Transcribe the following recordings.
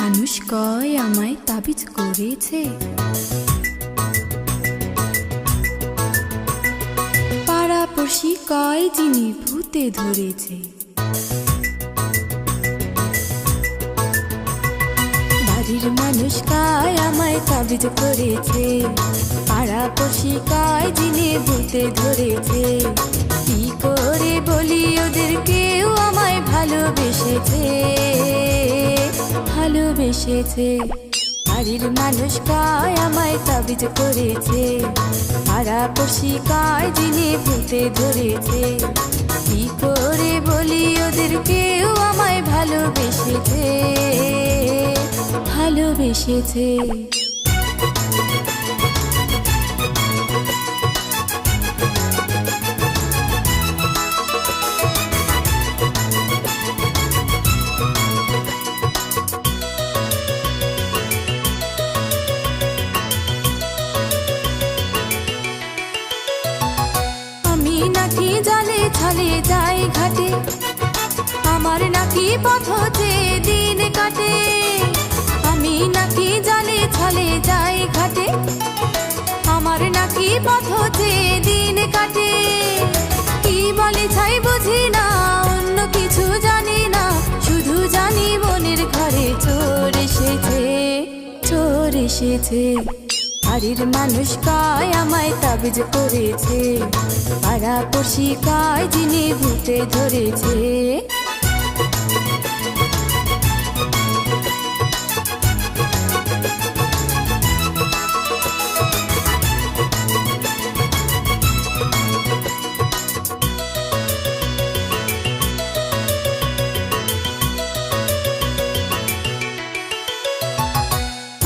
মানুষ কয় আমায় তাবিজ করেছে, পাড়াপড়শি কয় যিনি ভূতে ধরেছে। বাড়ির মানুষ কয় আমায় তাবিজ করেছে, পাড়াপড়শি কয় যিনি ভূতে ধরেছে। কি করে বলি ওদের কেউ আমায় ভালোবেসেছে, ভালোবেসেছে। বাড়ির মানুষ কয় আমায় তাবিজ করেছে, পাড়াপড়শি কয় যিনি ভূতে ধরেছে। কি করে বলি ওদের কেউ আমায় ভালোবেসেছে, ভালোবেসেছে। নাকি জালে ছলে যাই ঘাটে, আমার নাকি পথ চেয়ে দিন কাটে। আমি নাকি জালে ছলে যাই ঘাটে, আমার নাকি পথ চেয়ে দিন কাটে। কি বলে ছাই বুঝি না, অন্য কিছু জানি না, শুধু জানি মনের ঘরে চোর এসেছে, চোর এসেছে। বাড়ির মানুষ কয় আমায় তাবিজ করেছে, পাড়াপড়শি কয় যিনি ভূতে ধরেছে।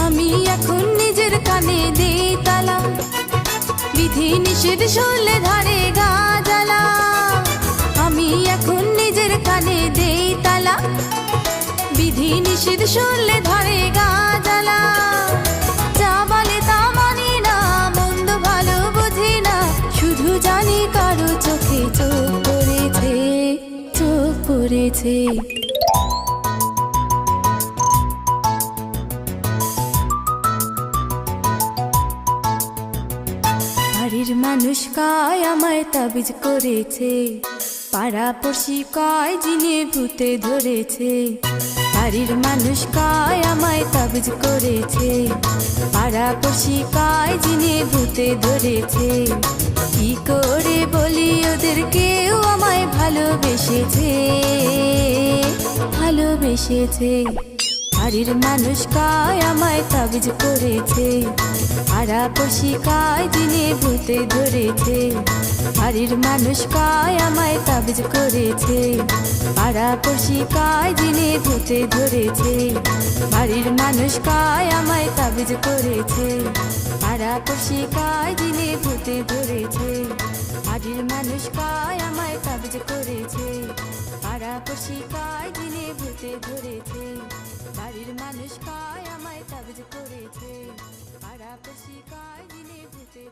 আমি এখন নিজের কানে দেই তালা, বিধি নিষেধ শুনলে ধারে গা জ্বালা। আমি এখন নিজের কানে দেই তালা, বিধি নিষেধ শুনলে ধারে গা জ্বালা। যা বলে তা মানি না, মন্দ ভালো বুঝি না, শুধু জানি কারো চোখে চোখ পড়েছে, চোখ পড়েছে। বাড়ির মানুষ কয় আমায় তাবিজ করেছে, পাড়াপড়শি কয় যিনি ভূতে ধরেছে। বাড়ির মানুষ কয় আমায় তাবিজ করেছে, পাড়াপড়শি কয় যিনি ভূতে ধরেছে। কি করে বলি ওদের কেউ আমায় ভালোবেসেছে, ভালোবেসেছে। বাড়ির মানুষ কয় আমায় তাবিজ করেছে, পাড়াপড়শি কয় যিনি ভূতে ধরেছে। বাড়ির মানুষ কয় আমায় তাবিজ করেছে, পাড়াপড়শি কয় যিনি ভূতে ধরেছে। বাড়ির মানুষ কয় আমায় তাবিজ করেছে, পাড়াপড়শি কয় যিনি ভূতে ধরেছে। বাড়ির মানুষ কয় আমায় তাবিজ করেছে, পাড়াপড়শি কয় যিনি ভূতে ধরেছে। বাড়ির মানুষ কয় আমায় তাবিজ করেছে, পাড়াপড়শি কয় যিনি ভূতে